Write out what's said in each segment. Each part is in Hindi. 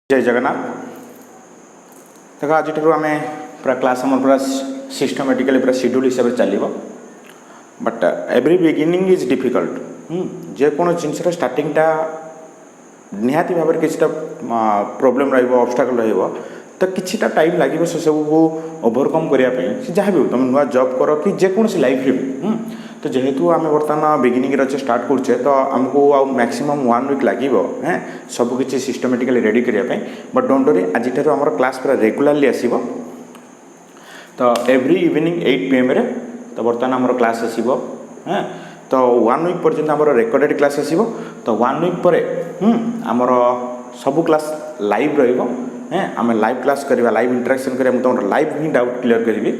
जय जगन्नाथ। देखो आज आम पूरा क्लास आम पूरा सिस्टमेटिकली पूरा शेड्यूल हिसाब से चलो but every beginning is difficult. जेको जिनस स्टार्टिंगटा निहाती भाव में किसी प्रोब्लेम रब्स्टाकल तो किसी टाइम लगे से सब को ओवरकम करने जहाँ भी हो तुम नुआ जॉब कर कि जेकोसी लाइफ भी तो जेहेतु आम बर्तमान बिगिनिंग अच्छे स्टार्ट करुचे तो आमको मैक्सिमम 1 वीक लगे सबकि सिस्टमेटिकली रेडी करने बट डोंट वरी आज आम क्लास पूरा रेगुलारली आसो तो एवरी इवनिंग 8 PM रे तो बर्तमान आम क्लास आसो तो 1 वीक पर्यंत आम रेकर्डेड क्लास आसो तो 1 वीक पर आमर सब क्लास लाइव आम लाइव क्लास करवा लाइव इंटरेक्शन करें तुम लाइव ही डाउट क्लियर करी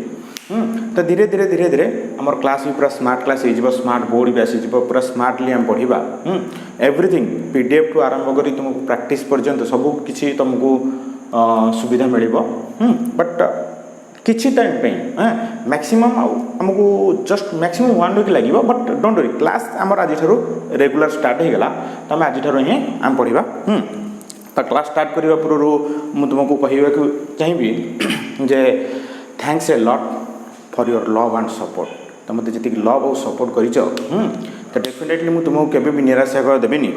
तो धीरे धीरे आम क्लास भी पूरा स्मार्ट क्लास हो स्मार्ट बोर्ड भी आसी पूरा स्मार्टली आम पढ़ा एवरीथिंग PDF टू आरंभ कर तुमको प्रैक्टिस पर्यंत सब किसी तुमको सुविधा मिल बट किसी टाइम पे मैक्सिमम आमको जस्ट मैक्सिमम 1 वीक लगे बट डोंट वरी क्लास आमर आज रेगुलर स्टार्ट हो गला तो आम आज ही आम पढ़ा तो क्लास स्टार्ट करने पूर्व मुझे तुमको कहवाक चाहिए जे thanks a lot for your love and support तो मत जी लव और सपोर्ट कर तो डेफिनेटली मुझे तुमको केवे भी निराशा देवी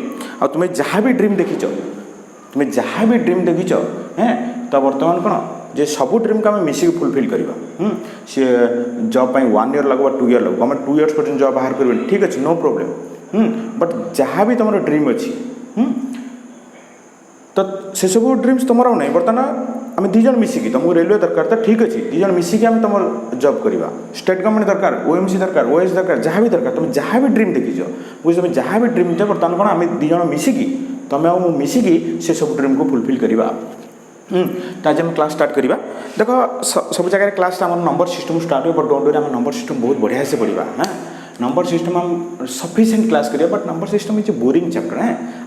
आ तुम्हें जहाँ भी ड्रीम देखीच तुम्हें जहाँ भी ड्रीम देखीच तो बर्तमान कौन जे सब ड्रीम को आम मिसिक फुलफिल करवा सी जॉब 1 ईयर लगवा 2 ईयर लगवा आम 2 इयर्स पर्यटन जॉब बाहर कर ठीक अच्छे नो प्रॉब्लम बट जहाँ भी तुम ड्रीम अच्छी तो से सब ड्रीम्स तुम नहीं बर्तमान आम दीज मिसिकी तुमको रेलवे दरकार तो ठीक अच्छे दीज मिसिकी आम तुम जॉब करवा स्टेट गवर्नमेंट दरकार OMC दरकार OS दरकार जहाँ भी दरकार तुम जहाँ भी ड्रीम देखीच बुझ तुम जहाँ भी ड्रीम थे बर्तमान कौन आम दीज मिसिकी तुम मिसिकी से सब ड्रीम को फुलफिल करवा तो आज आम क्लास स्टार्ट करवा देख सब जगह क्लास आम नंबर सिस्टम स्टार्ट हो बट डोंट वरी आम नंबर सिस्टम बहुत बढ़िया से पढ़ा नंबर सिस्टम आम सफिशिएंट क्लास करिया but number system is boring chapter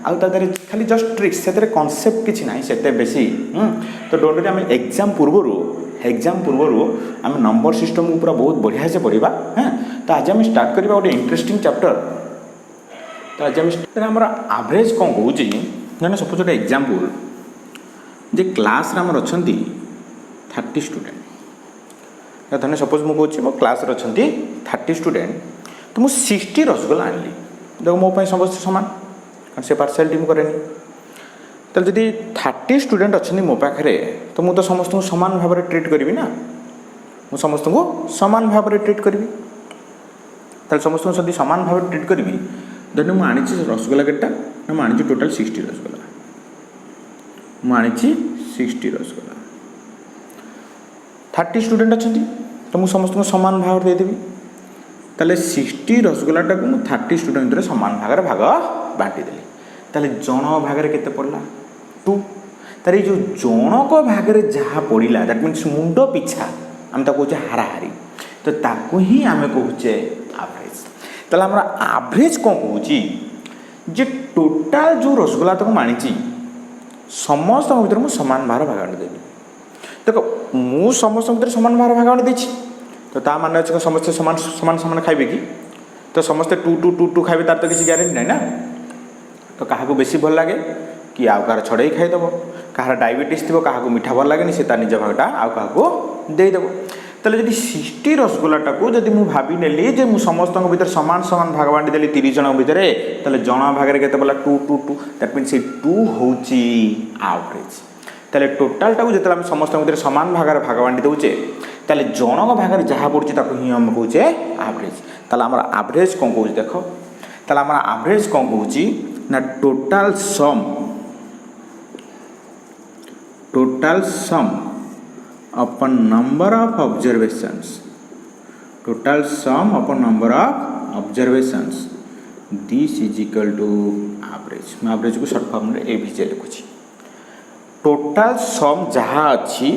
आउ तादरे खाली जस्ट ट्रिक्स से कॉन्सेप्ट किसी ना से बेसी तो डोंट वरी आम एग्जाम पूर्व आम नंबर सिस्टम को पूरा बहुत बढ़िया से पढ़ा तो आज आम स्टार्ट करवा गोटे इंटरेस्टिंग चैप्टर तो आज आम एवरेज कौन कौन जाना सपोज गोटे एग्जाम्पल जे क्लास आमर अच्छा 30 स्टूडेंट धन्य सपोज मुझे मो क्लास अच्छा 30 स्टूडेंट तो मुझे 60 रसगोल्ला आनली देखो मो समस्त सामान कारण से पार्सलिटी मुझे कैनि तो जदि 30 स्टूडेंट अच्छा मो पाखे तो मुझे तो समस्त को सामान भाव में ट्रीट करी ना मुझे समस्त को सामान भाव में ट्रीट करी समस्त को सामान भाव में ट्रीट करी धन्य मुझे रसगोल्ला केटा ना मुझे टोटाल 60 रसगोल्ला मुझे 60 रसगोल्ला 30 स्टूडेंट अच्छा तो मुझे समस्त को सामान भाव में देदेवी ताले 60 रसगोल्लाटा को 30 स्टूडेंट भितर सामान भाग भाग बांटीदेली ताले जन भाग केते पड़ला 2 तार जो जनक भाग जहाँ पड़ा दैट मीन्स मुंड पिछा आम कहे हाराहारी तो ताकू ही आम कहे एवरेज ताले आम एवरेज कौन कौन जे टोटाल जो रसगोल्ला तक मानी समस्त भर मुझे सामान भार भाग देवी देख मु समस्त भर सामान भार भाग देती तो ता मान अच्छे समस्ते सामान सामान सामान खाइबे कि तो समस्ते 2 खाइबे तार तो किसी ग्यारेंटी ना तो क्या बेसी भल लगे कि आउ कह छड़े खाईदेव कह डायबिटीज थी क्या मीठा भल लगे से निज भागटा आउ क्या देदेव तेल जब 60 रसगोल्लाटा को जब मुझे भावी नेली जे मु समस्त भर सामान सामान भाग बांटी देली 30 जन भितर तेल जन भाग के पड़ा 2 दैट मीन्स 2 हूँ एवरेज तेल टोटालटा को जो समस्त भर सामान भाग भाग बांटी दौचे ताले जनक भाग जहाँ पड़े ही आम कहे एवरेज ताले आम एवरेज कौन कौन देख ताले आम एवरेज कौन कौन ना total sum upon number of observations total sum upon number of observations this is equal to average मैं एवरेज को शॉर्ट फॉर्म में एवीजे लिखुची टोटाल सम जहाँ अच्छी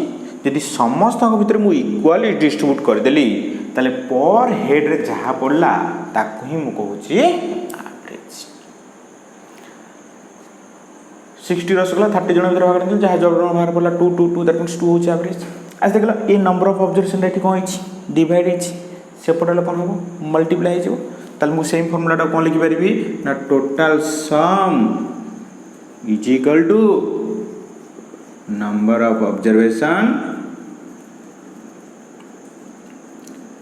यदि समस्त भितर मुझे इक्वाली डिस्ट्रीब्यूट करदेली ताले पर हेड रे जहाँ पड़ला ताकू ही मु कहूँ एवरेज 60 रसगोल्ला 30 जन भर भाग जहाँ जन बाहर पड़ा 2 दैट मीन्स 2 हूँ एवरेज आज देख ये नंबर ऑफ ऑब्जर्वेशन ये कौन डिवाइड सेपटे कौन हम मल्टीप्लाई हो मुझे सेम फर्मूलाटा कौन लिखिपारि ना total sum is equal to number of observation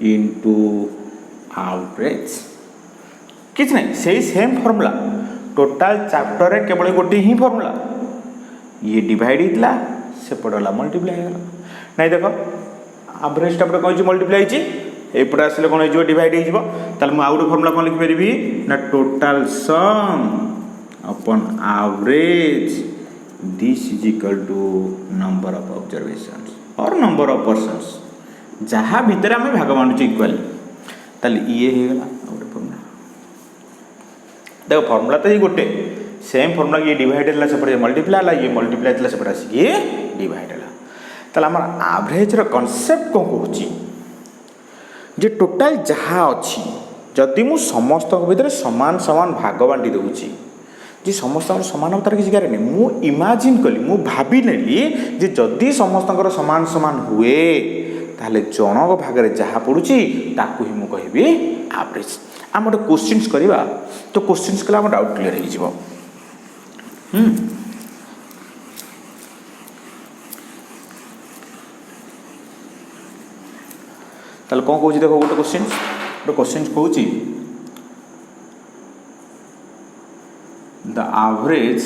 into average किछ नहीं सही सेम फॉर्मूला टोटाल चैप्टर रे केवल गोटे ही फॉर्मूला ये डिवाइड होता सेपट वाला मल्टीप्लाई होगा नहीं देख एवरेज टाइप कौन मल्टीप्लाई होती एपटे आसिले कौन हो डिवाइड हो आउ गोटे फॉर्मूला कौन लिखिपारि ना total sum upon average this is equal to number of observations और नंबर ऑफ पर्सन्स जहाँ भितर आम भाग बांटुचे इक्वाली ताले ये होगा गोटे फॉर्मूला देखो फॉर्मूला तो ये गोटे सेम फॉर्मूला ये डिवाइड है सेपटे मल्टीप्लाई है ये मल्टीप्लाई है सेपटे आसिक डिवाइड है ताले आम एवरेज कॉन्सेप्ट कौन कहूँ जे टोटाल जहाँ अच्छी जदि मु समस्त भितर समान समान भाग बांटी दूची जे समस्त समान हम तार किसी गारे मु इमाजिन कली मु भाभी नेली जे जदि समस्त समान समान हुए ताहले जनक भागरे जहाँ पड़ुची ताकू ही मु कहबी एवरेज आम गोटे क्वेश्चंस करवा तो क्वेश्चंस कले आम डाउट क्लियर हो जिवो ताले कौन कहूँ देखो गोटे क्वेश्चन कहूँ the average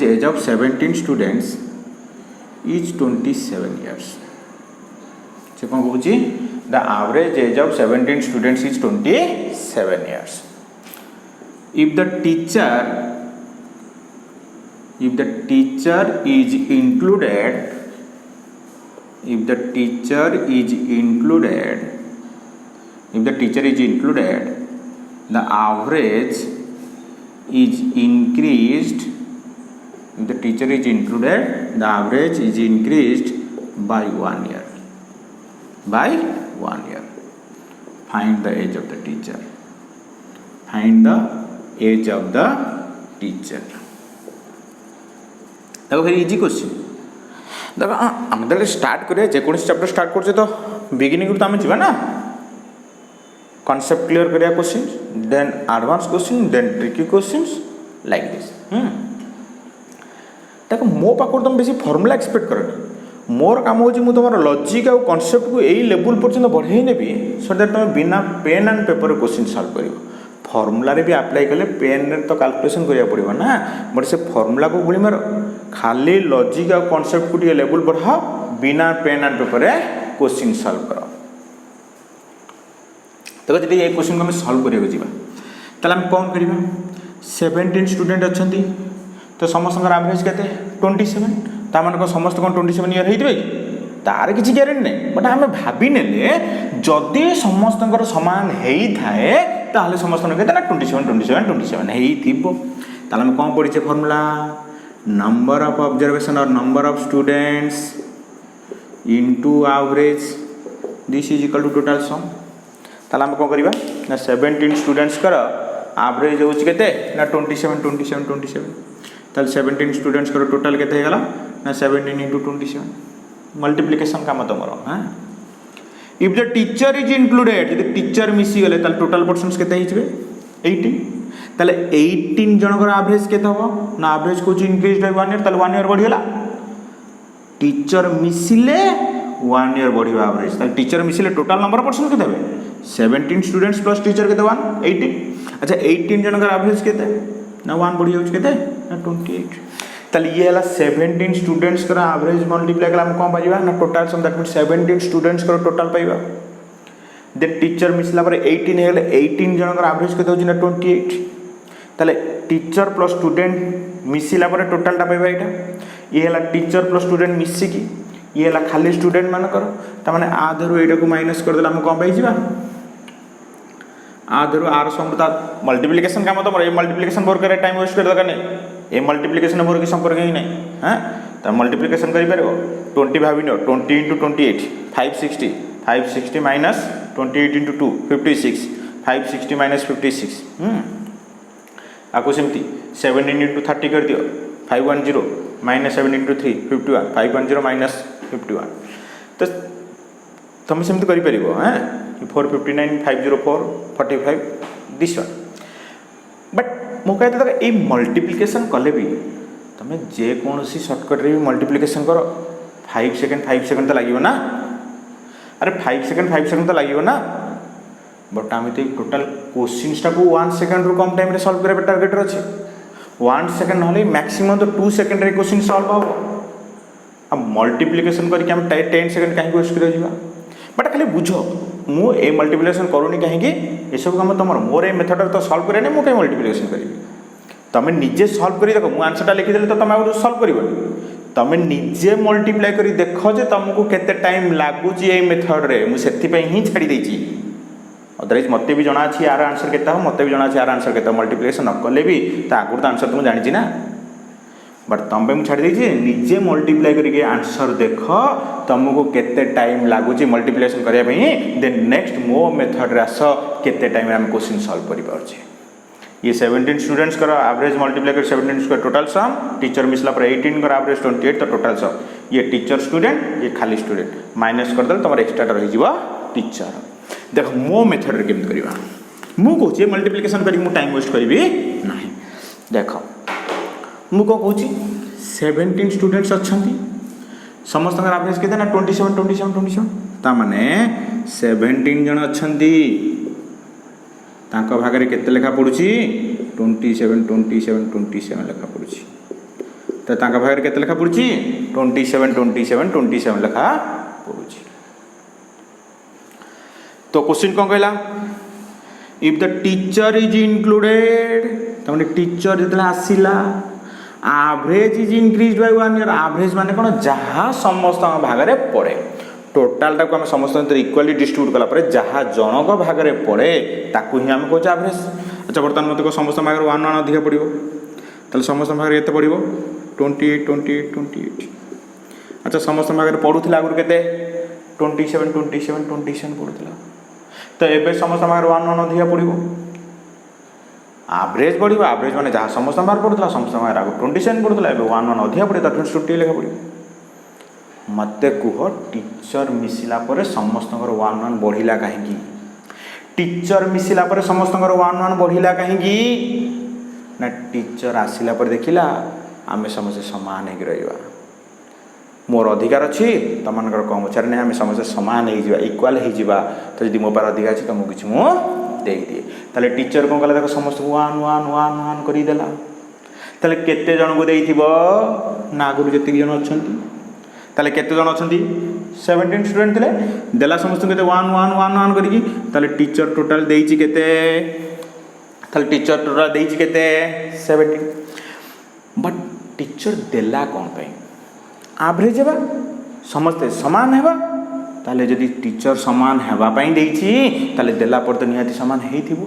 age of 17 students is 27 years से कौन कहूँ the average age of 17 students is 27 years if the teacher is included the average is increased by 1 year find the age of the teacher देखो फिर इजी क्वेश्चन देखो आम तो स्टार्ट करें जेको चैप्टर स्टार्ट कर तो बिगिनिंग तो आम जा ना कॉन्सेप्ट क्लियर करिया question then advance question then tricky questions like this देखो मो पाखर तुम बेसी फॉर्मूला एक्सपेक्ट करनी मोर काम हो तुम लॉजिक और कॉन्सेप्ट को यही लेवल पर्यंत बढ़ाई नेबी सो दैट तुम बिना pen and paper question solve कर फॉर्मूला रे भी अप्लाई कले पेन रे तो कैलकुलेशन करिया पड़िबो ना बट से फॉर्मूला को गुली मार खाली लॉजिक और कॉन्सेप्ट को टिके लेवल बढ़ाओ बिना पेन एंड पेपर रे क्वेश्चन सॉल्व करो देखो जब ये क्वेश्चन को सॉल्व करिया जीवा ताले हम कौन करिबा 17 स्टूडेंट अछंती तो समस्त एवरेज केते 27 ता मान को समस्त कोन 27 ईयर हेइतबे तार किछि गारंटी नै बट हम भाबी नेले जदि समस्त समान हेई थाए ताहले समस्त केते ना 27 हेई थिबो ताले हम कौन पढिचे फार्मूला नंबर ऑफ ऑब्जर्वेशन और number of students into average this is equal to total sum ताले हम कौन करिबा ना 17 स्टूडेंट्स कर एवरेज होची केते ना 27 ताले 17 स्टूडेंट्स कर टोटल केते हेगला ना 17 into 27 मल्टीप्लिकेशन काम तमर हां if the teacher is included यदि टीचर मिसी गले ताले टोटल पर्सन्स केते हिचबे 18 ताले 18 जनकर एवरेज केते हो ना एवरेज को इंक्रीज बाय 1 ईयर ताले 1 ईयर बढ़िला टीचर मिसिले 1 ईयर बढ़िबा एवरेज ताले टीचर मिसिले टोटल नंबर ऑफ पर्सन केते हेबे 17 स्टूडेंट्स प्लस टीचर केते 1 18 अच्छा 18 जनकर एवरेज केते ना 1 बढ़ि जाउछ केते ना 28 ताले ये हला 17 स्टूडेंट्स कर एवरेज मल्टीप्लाई कला हम कोन पाइबा ना total sum that means 17 students कर टोटल पाइबा देन टीचर मिसला पर 18 हेले 18 जन कर एवरेज केते होची ना 28 ताले टीचर प्लस स्टूडेंट मिसिला पर टोटल टा पाइबा एटा ये हला टीचर प्लस स्टूडेंट मिसी की ये हला खाली स्टूडेंट मान कर त माने आधरु एटा को माइनस कर देला हम कोन पाइ जिबा आधरु आर समता मल्टीप्लिकेशन काम तो ये मल्टीप्लिकेशन वर्क करे टाइम वेस्ट कर दरकार नै ए मल्टीप्लिकेशन वर्क की संपर्क ही नहीं हां त मल्टीप्लिकेशन करि परबो 20 भाबिनो 20 into 28 560 minus 28 into 2 56 560 minus 56 आको सेमती 17 into 30 कर दियो 510 minus 7 into 3 51 510 minus 51 तो तुम सेमती करि परिबो हां 459 504 45 दिस वन बट मो कहते देखो ये मल्टीप्लिकेशन कले भी तुम जेकोसी सर्टकट रे भी मल्टीप्लिकेशन कर 5 सेकेंड तो लगे ना अरे 5 सेकेंड तो लगे ना बट आम तो टोटाल क्वेश्चन टाक 1 सेकेंड रु कम टाइम सल्व करें टार्गेट अच्छे 1 सेकेंड ना मैक्सिमम तो 2 सेकेंड क्वेश्चन सल्व हम आ मल्टीप्लिकेशन करके 10 सेकेंड कहीं वेस्ट कर बट खाली बुझ मुझे मल्टीप्लिकेशन करूनी कहीं ये सब कम तुम मोर मेथड तो सल्व करे मुझे कहीं मल्टीप्लिकेशन करी तुम निजे सल्व कर देख मुझे आंसरटा लिखिदेली तो तुम आगे सल्व कर तुम निजे मल्टीप्लाई कर देख जे तुमको केते टाइम लगुच ये मेथड रे मुझे ही छाड़ी देची अदरवाइज मत भी जना अच्छी यार आंसर के मत भी जना यार आंसर के मल्टीप्लिकेशन न कले भी आगुरी तो आंसर तो मुझे जानी ना बट तुम पे मुझे छाड़ी देची निजे मल्टीप्लाई करके आंसर देख तुमको केते टाइम लगुच मल्टीप्लिकेशन करने देन नेक्स्ट मो मेथड रे आस केते टाइम आम क्वेश्चन सल्व कर पारे ये 17 स्टूडेंट्स कर एवरेज मल्टीप्लाई कर 17 स्क्वायर टोटल सम टीचर मिसला पर 18 कर एवरेज 28 तो टोटल सम ये टीचर स्टूडेंट ये खाली स्टूडेंट माइनस करदे तुम एक्स्ट्रा रही टीचर देख मो मेथड रे केमती करवा मु कहूँ मल्टीप्लिकेशन करी टाइम वेस्ट करी ना देख मु कौन कहूँ 17 स्टूडेंट्स अच्छा समस्त एवरेज के 27 ताने 17 जन अच्छा तांको भागरे केते लेखा पड़ुची 27 लेखा पड़ुची तो तांको भागरे केते लेखा पड़ुची 27 लेखा पड़ुची तो क्वेश्चन कौन कहला if the teacher is included तमने टीचर जतले आसीला average is increase by 1 year average माने कोन जहा समस्त भागरे पड़े टोटाल टाक आम समस्त इक्वाली डिस्ट्रीब्यूट कला जहाँ जनक भाग में पड़े ताकू ही आम कहे एवरेज अच्छा बर्तमान मत समस्त भाग 1 अधिक पड़ो तो समस्त भाग में पड़ो 28 अच्छा समस्त भाग में पढ़ुला आगुरी के 27 पढ़ुला तो ये समस्त भाग 1 अधिक पड़ो एवरेज बढ़ो एवरेज मैंने जहाँ समस्त भाग पढ़ुला समस्त भाग आगे 27 पढ़ुला 1 अधिक पड़े 28 लेखा पड़ो मत कुह टीचर मिसिला पर समस्त 1 बढ़िला कहीं टीचर मिसिला पर समस्त 1 बढ़िला कहीं ना टीचर आसिला पर देखिला आमे समस्त समान हो रहा मोर अधिकार अच्छी तुम कर्मचारी नहीं आम समस्त सामान हो इक्वाल हो तो जब मो पार अधिकार अच्छी तुमको किसी मुझे दिए ताले टीचर कौन कला देख समस्त 1 करदेला ताले केते जन को देइथिबो ना आगुरी जति जन अच्छा ताले केते जन अच्छा 17 स्टूडेंट थे देला समस्त के 1 करके टीचर टोटाल देइछि केते ताले टीचर टोटाल देइछि केते 17 बट टीचर देला कौन पे एवरेज हेबा समस्ते समान हेबा ताले जदि टीचर समान हेबा पई देइछि ताले देला पर तो निहाती समान हेइथिबो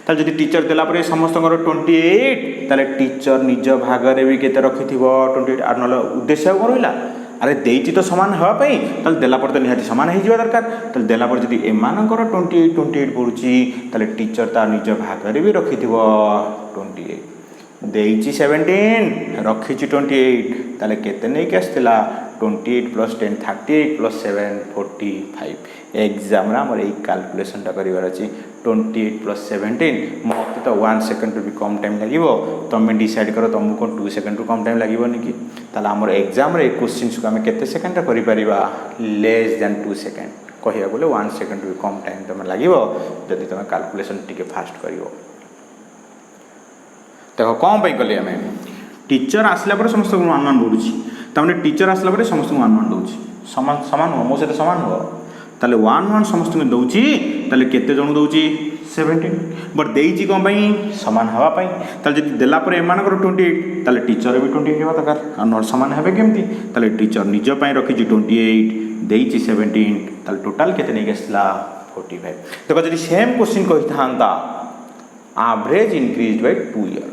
ताले जदि टीचर देला पर समस्त 28 ताले टीचर निज भाग रे भी केते रखिथिबो 28 आर नल उद्देश्य कोन रहिला अरे देइछि तो समान हेबाई ताले देला पर तो निहाती समान हो दरकार ताले देला पर जदि एमानकर 28 पड़ुची ताले टीचर तार निज भाग रे भी रखिथिबो 28 देइछि 17 रखिछि 28 ताले केते नै के आस्तिला 28 + 10 38 + 7 45 एग्जाम रा हमर ए कैलकुलेशन टा करिवार अछि 28 + 17 मते तो 1 सेकंड भी कम टाइम लागिवो तमे डिसाइड करो तुमको 2 सेकंड कम टाइम लागिवो कि ताला हमर एग्जाम रे क्वेश्चंस को हमें केते सेकंड रे करि परिबा लेस देन 2 सेकंड कहिया बोले 1 सेकंड भी कम टाइम तमे लागिवो जदि तमे कैलकुलेशन टिके फास्ट करिवो देखो कौन पे कले हमें टीचर आसला पर समस्त 1 बढ़ुची तमने टीचर आसला पर समस्त 1 दउची समान समान हो मो से समान हो ताले 1 समस्त में दउची ताले केते जण दउची 17 बट देइची कोन पई समान हवा पई ताले जदि देला पर एमानकर 28 ताले टीचर भी 28 हेबा दरकार आ समान हेबे केमती ताले टीचर निज पई रखिची 28 देइची 17 ताले टोटल केते नै गेसला 45 देखो जदि सेम क्वेश्चन कहि थांता एवरेज इंक्रीज बाय 2 ईयर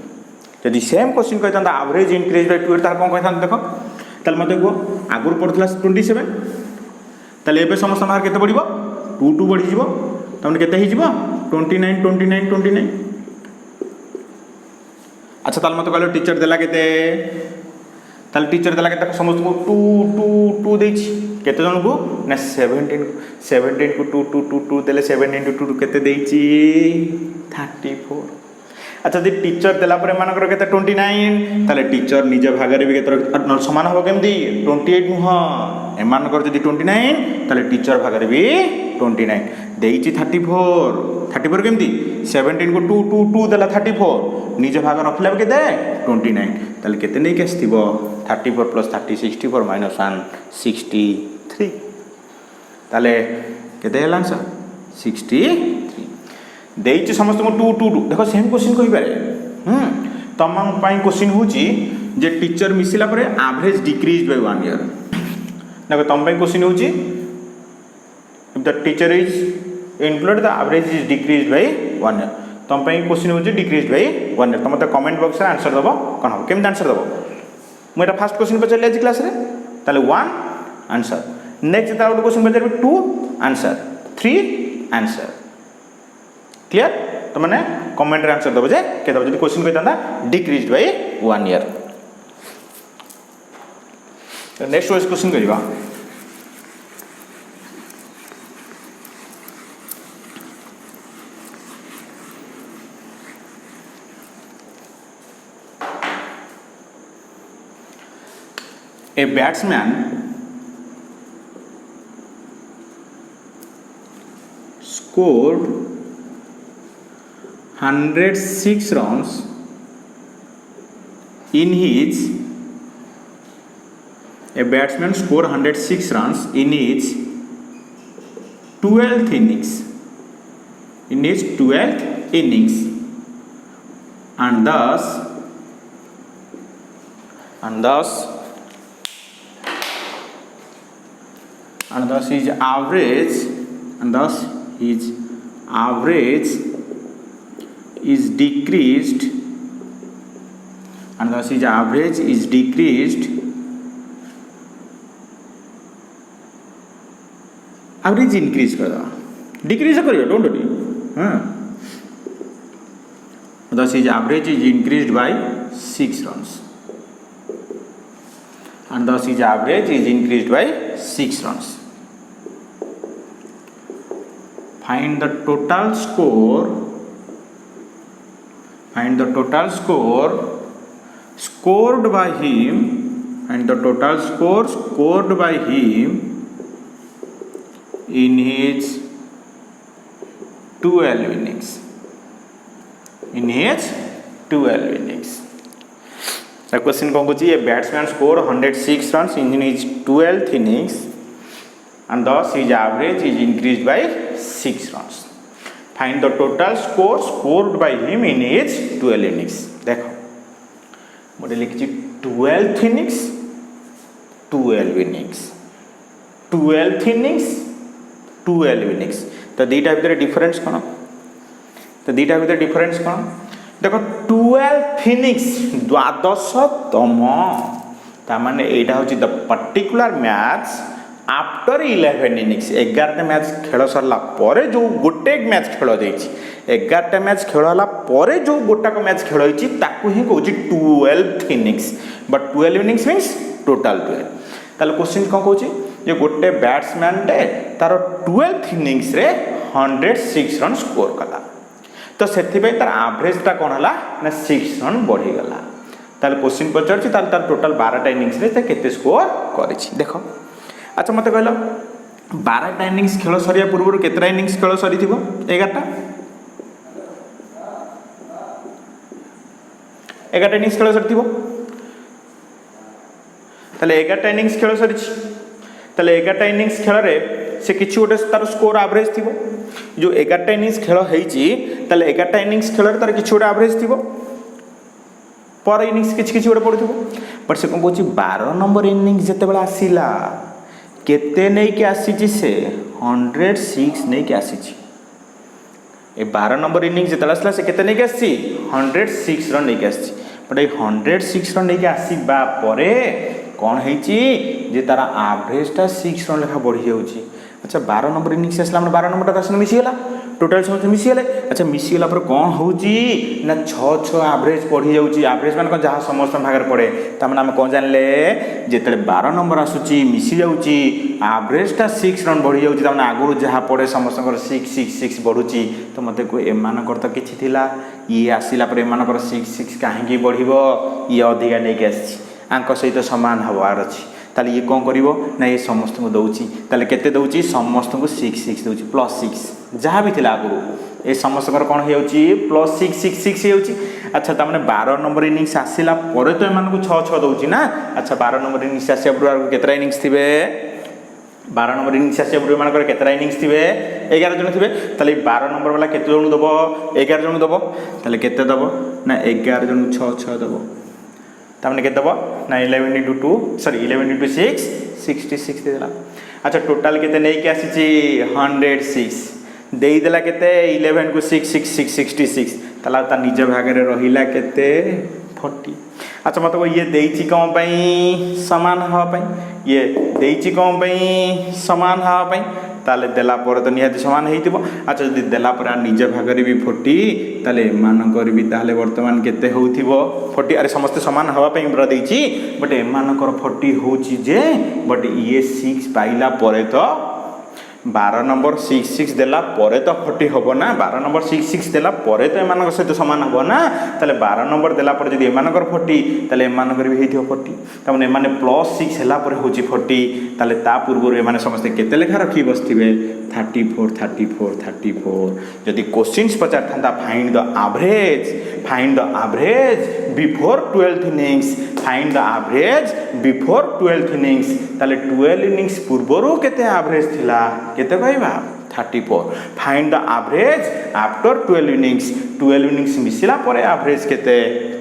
जदि सेम क्वेश्चन कहि थांता एवरेज इंक्रीज बाय 2 ईयर तार कोन कहि थांता देखो ताले मते को आगुर पड़थला 27 ताले एबे समस्त मार्क केते पड़िबो 2 बढ़ी जिवो तमने केते हि जिवो 29 अच्छा ताले मते कहलो टीचर देला केते ताले टीचर देला के समस्त को 2 2 2 देछि केते जन को ना 17 को 2 2 2 2 देले 7 * 2 केते देछि 34। अच्छा जी टीचर देला पर मानकर केते 29 ताले टीचर निज भाग रे भी केते समान हो केमदी 28 नुह एमानकर जदी 29 ताले टीचर भाग रे भी 29 देछि 34 केमदी 17 को 2 2 2 देला 34 निज भाग रखला केते 29 ताले केते नै के आस्तिबो 34 + 30 64 - 1 63 ताले केते हला आंसर 63 देछि समस्त को 2 2 2 देखो सेम क्वेश्चन कहि पारे तम पई क्वेश्चन होची जे टीचर मिसिला परे एवरेज डिक्रीज बाय 1 ईयर देखो तम पई क्वेश्चन होची if the teacher is included the average is decreased by 1 year तम पई क्वेश्चन होची डिक्रीज्ड बाय 1 ईयर तम त कमेंट बॉक्स रे आंसर दबो कोन हो केम आंसर दबो मु एटा फर्स्ट क्वेश्चन पचले आज क्लास रे ताले 1 आंसर नेक्स्ट ता क्वेश्चन पचले 2 आंसर 3 आंसर क्लियर तो माने कमेंट रे आंसर दबो जे के दबो जदी क्वेश्चन कहता डिक्रीज्ड बाय 1 ईयर तो नेक्स्ट क्वेश्चन करिवा A batsman scored 106 runs in his a batsman scored 106 runs in his 12th innings and thus his average is decreased average increase कर दो decrease करियो don't do thus his average is increased by 6 runs and thus his average is increased by 6 runs find the total score scored by him in his 12 innings The question कौन कुछ ये batsman score 106 runs in his 12th innings and thus his average is increased by 6 runs. Find the total score scored by him in his 12 innings. देखो मुझे लिखी 12th innings 12 innings तो दीटा भीतर डिफरेंस कौन देखो 12 innings द्वादशतम तामाने एटा होची the particular match after 11 innings 11 match खेल सरला परे जो गोटे मैच खेल जाइछि 11 मैच खेलला परे जो गोटाक मैच खेल होइछि ताकू ही कहूछि 12 innings but 12 innings means total 12 ताले क्वेश्चन कोन कहूछि जे गोटे बैट्समैन टे तार 12 innings रे 106 रन स्कोर कला तो सेथि पे तार एवरेज ता कोन हला ना 6 रन बढ़ी गला ताले क्वेश्चन पचरछि तार टोटल 12 टा इनिंग्स रे ते केते स्कोर करिछि देखो अच्छा मते कहलो 12 टा इनिंग्स खेल सरिया पूर्व केतरा इनिंग्स खेल सरी थिबो 11 टा इनिंग्स खेल सरी थिबो ताले 11 टा इनिंग्स खेल सरिछि ताले 11 टा इनिंग्स खेल रे से किछि गोटे तार स्कोर एवरेज थिबो जो 11 टा इनिंग्स खेल हेछि ताले 11 टा इनिंग्स खेल रे तार किछि गोटे एवरेज थिबो पर इनिंग्स किछि गोटे पड़ुथिबो बट से कोन कहछि 12 नंबर इनिंग्स जते बेला आसीला केते नै के आसीछि से 106 नै के आसीछि ए 12 नंबर इनिंग्स जते आसला से केते नै के आसीछि 106 रन नै के आसीछि बट ए 106 रन नै के आसीबा परे कोन हेछि जे तारा एवरेज ता 6 रन लेखा बढ़ी जाउछि अच्छा 12 नंबर इनिंग्स आसला हम 12 नंबर ता संग मिसी गेला टोटाल समस्त मिसीगले अच्छा मिसीगला पर कौन होची ना 6 एवरेज पढ़ी जाउची एवरेज मान को जहाँ समस्त भाग पड़े तमें आम कौन जानले जिते 12 नंबर आसूची मिसी जाउची एवरेजटा 6 रन बढ़ी जाउची तमें आगु जहाँ पड़े समस्त 6 6 6 बढ़ुची तो मत को एमानकर तो किछि थिला ये आसिला पर एमानकर 6 6 काहेकि बढ़िबो ये अधिका नहीं के आसी आंक सहित सामान हबार अछि ताले ये कौन करिवो ना ये समस्त को दउची ताले केते दउची समस्त को 6 6 दउची +6 जहाँ भी थिला आगु ए समस्त कौन हो +6 6 6 हो अच्छा तमें 12 नंबर इनिंग्स आसला पर तो एम को 6 6 दउची ना अच्छा 12 नंबर इनिंग्स आसिया पूर्व केतरा इनिंग्स थे 12 नंबर इनिंग्स आसिया पूर्व मान केतरा इनिंग्स थे 11 जन थे ताले 12 नंबर वाला केते जन दब 11 जन दब ताले केते दब ना 11 जन 6 6 दब तमें के दब ना 11 × 2 सॉरी 11 × 6 66 देला अच्छा टोटाल केते नै के आसी 106 देला केते 11 को 6 6 6 66 तला ता निज भाग रे रहिला केते 40 अच्छा मत ये देइची कौन पई समान हवा पई ये देइची कौन पई समान हवा पई ताले देला पर तो निहाती समान हेइतिबो अच्छा जदि देला पर निज भाग रे भी 40 ताले मानकर भी ताले वर्तमान केते होउथिबो 40 अरे समस्त समान हवा पई पूरा देइची बट एमानकर 40 होउची जे बट ये 6 पाइला परे तो 12 नंबर 6 6 देला परे तो 40 होबो ना 12 नंबर 6 6 देला परे तो एमानकर सहित समान होबो ना ताले 12 नंबर देला परे जदि एमानकर 40 ताले एमानकर भी हेइथिबो 40 तमने एमाने +6 हैला परे होची 40 ताले ता पूर्व एमाने समस्त केते लेखा रखी बसथिबे 34 34 34 जदि क्वेश्चंस पचार थांता find the average before 12th innings find the average before 12th innings ताले 12 इनिंग्स पूर्वरु केते एवरेज थिला केते कहबा 34 find the average after 12 innings मिसिला पर एवरेज केते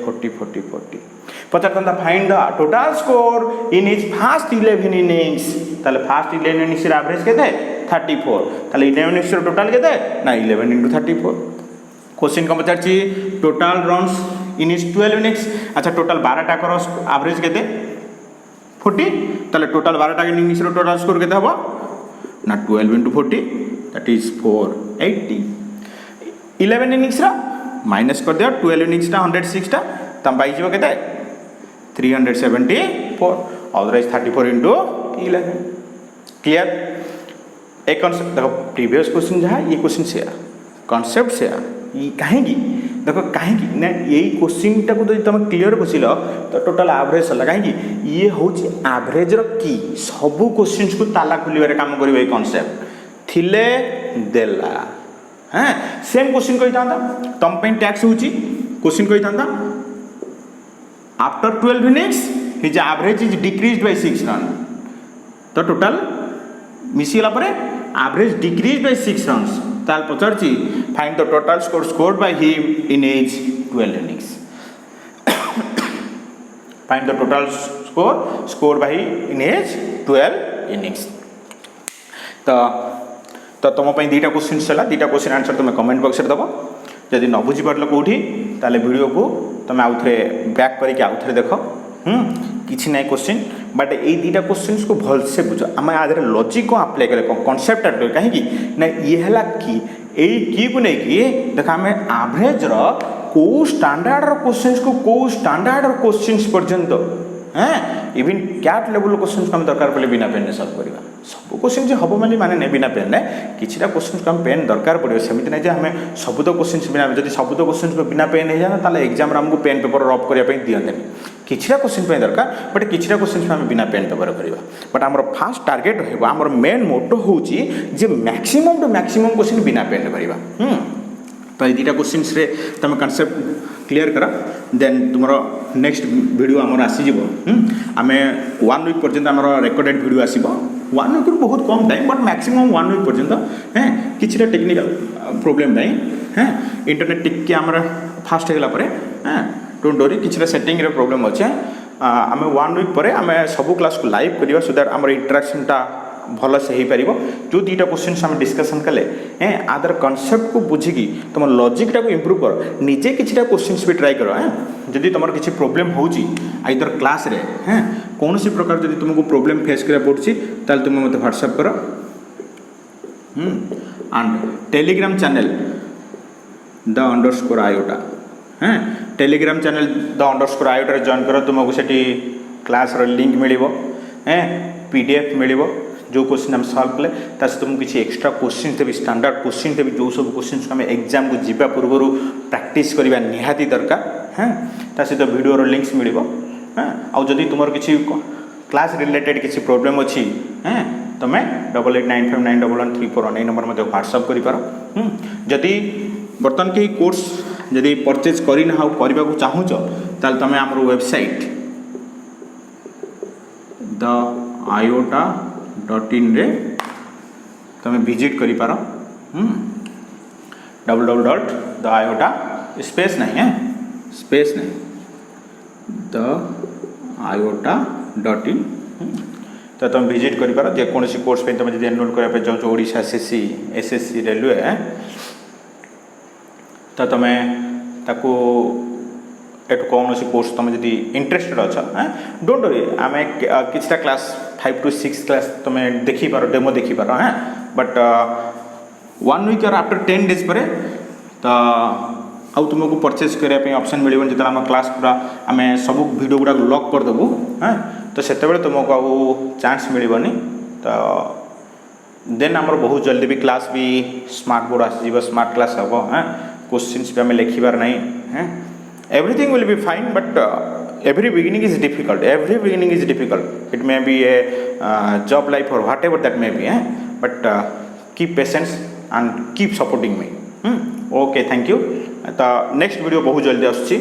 40 40 40 पचार find the total score in his first 11 innings ताले फर्स्ट 11 इनिंग्स रे एवरेज केते 34 ताले 11 इनिंग्स रे टोटल केते ना 11 × 34 क्वेश्चन कम पचारची total runs in his 12 innings अच्छा टोटल 12 टा कर एवरेज केते 40 ताले टोटल 12 टा इनिंग्स रे टोटल स्कोर केते हबो ना 12 × 40 दैट इज 480 11 इनिंग्स रा माइनस कर दियो 12 इनिंग्स टा 106 टा तम पाई जीवो केते 374 अदरवाइज 34 × 11 क्लियर एक कॉन्सेप्ट देखो प्रीवियस क्वेश्चन जहाँ ये क्वेश्चन से कॉन्सेप्ट से ये कहीं देखो कहीं ना यही क्वेश्चन टाक तुम क्लीयर बुझिल तो टोटाल एवरेज है कहीं ये हूँ एवरेज की सबू क्वेश्चन को ताला खोल काम कर कॉन्सेप्ट थिले देला हाँ सेम क्वेश्चन कही था तुम टैक्स हूँ क्वेश्चन कही था after 12 innings his average is decreased by 6 run तो टोटाल मिसीगला परे एवरेज डिक्रीज्ड बाय 6 रन्स ताल पचारची find the total score scored by him in each 12 innings find the total score scored by in each 12 innings तो तुम दुईटा क्वेश्चन है दुईटा क्वेश्चन आंसर तुम कमेंट बॉक्स में दब जदि न बुझी पार कौटी ताले वीडियो को तुम आउ थे बैक करके आउ थे देख किसी ना क्वेश्चन बट ये दुईटा क्वेश्चन को भलसे बुझ आम आधे लॉजिक को अप्लाई कर कॉन्सेप्ट कहीं ना ये है कि को लेकिन देख आम एवरेज कौ स्टैंडर्ड क्वेश्चन को कौ स्टैंडर्ड क्वेश्चन पर्यंत हाँ इवन कैट लेवल क्वेश्चन को आम दरकार पड़े बिना पेन सल्व करवा सब क्वेश्चन जो हम माने नहीं बिना पेन किसी क्वेश्चन को आम पेन दरकार पड़े सेमती नहीं आम सब तो क्वेश्चन बिना जब सब तो क्वेश्चन को बिना पेन हो जाए तो एग्जाम आमको पेन पेपर रफ करने दिखते किसी क्वेश्चन दरकार बट किसी क्वेश्चन आम बिना पेन पेपर करवा बट आम फास्ट टार्गेट रहा मेन मोटो हूँ मैक्सिमम टू मैक्सिमम क्वेश्चन बिना पेन करवा तो ये दुईटा क्वेश्चन रे तुम कॉन्सेप्ट क्लियर कर देन तुम नेक्स्ट वीडियो आमर आसीज आम 1 वीक पर्यंत आम रेकर्डेड वीडियो आसो 1 वीक बहुत कम टाइम बट मैक्सिमम 1 वीक पर्यंत हाँ किसी टेक्निकल प्रोब्लेम ना हाँ इंटरनेट टिके आम फास्ट होगा हाँ डोंट वरी किसी सेटिंग प्रोब्लेम अच्छे आम 1 वीक पर आम सब क्लास को लाइव करवा सो दैट आम इंटरेक्शनटा भल से हो पार जो दुईटा क्वेश्चन आम डिस्कसन कले आदर कॉन्सेप्ट को बुझिकी तुम लॉजिकटा को इम्प्रूव कर निजे किसी क्वेश्चन भी ट्राई कर जदि तुम किसी प्रोब्लेम हो आइदर क्लास रे हाँ कौन सी प्रकार जब तुमको प्रोब्लेम फेस करा पड़ी तुम मत व्हाट्सएप कर एंड टेलीग्राम चैनल _iota हाँ टेलीग्राम चैनल _iota जॉइन कर तुमको से क्लास लिंक मिल PDF मिल जो क्वेश्चन हम सॉल्व कले तासे तुमको किसी एक्स्ट्रा क्वेश्चन देवी स्टैंडर्ड क्वेश्चन देवी जो सब क्वेश्चन को आम एग्जाम को जीवा पूर्व प्रैक्टिस करवा निहाती दरकार हाँ ता सहित वीडियो लिंक्स मिल हाँ आउ जदि तुम किसी क्लास रिलेटेड किसी प्रोब्लेम अच्छी हाँ तुम 8895911341 नंबर मत व्हाट्सअप कर जदि बर्तमान के कोर्स जदि परचेज करना करने को चाहूच ताल तुम आम वेबसाइट iota.in रे तुम विजिट कर पार www.iota स्पेस नहीं है स्पेस नहीं iota.in तो तुम विजिट कर पार जेकोसी कोर्स पे तुम जब एनरोल करने चाहो ओडिशा SSC रेलवे तो तुम ताको एट कौन सी कोर्स तुम जब इंटरेस्टेड अच्छा डोंट वरी आम किसी क्लास 5 to 6 क्लास तुम देखिपार डेमो देखिपार हाँ बट 1 week और आफ्टर 10 days पर तो आउ तुमको परचेज करने ऑप्शन मिल जो आम क्लास पूरा आम सब वीडियो गुड़ा लॉक करदेबू हाँ तो से तुमको आउ चांस मिलनी तो देन आमर बहुत जल्दी भी क्लास भी स्मार्ट बोर्ड आसो स्मार्ट क्लास हम हाँ क्वेश्चंस भी आम लिखबार नहीं हाँ everything will be fine but every beginning is difficult it may be a job life or whatever that may be but keep patience and keep supporting me okay thank you तो next video बहुत जल्दी आसुची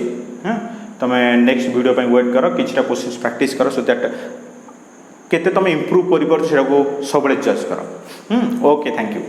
तुम next video पे वेट करो किछटा क्वेश्चंस प्रैक्टिस करो सो दैट केते तुम इंप्रूव करि पर सेटा को सबले जज करो okay thank you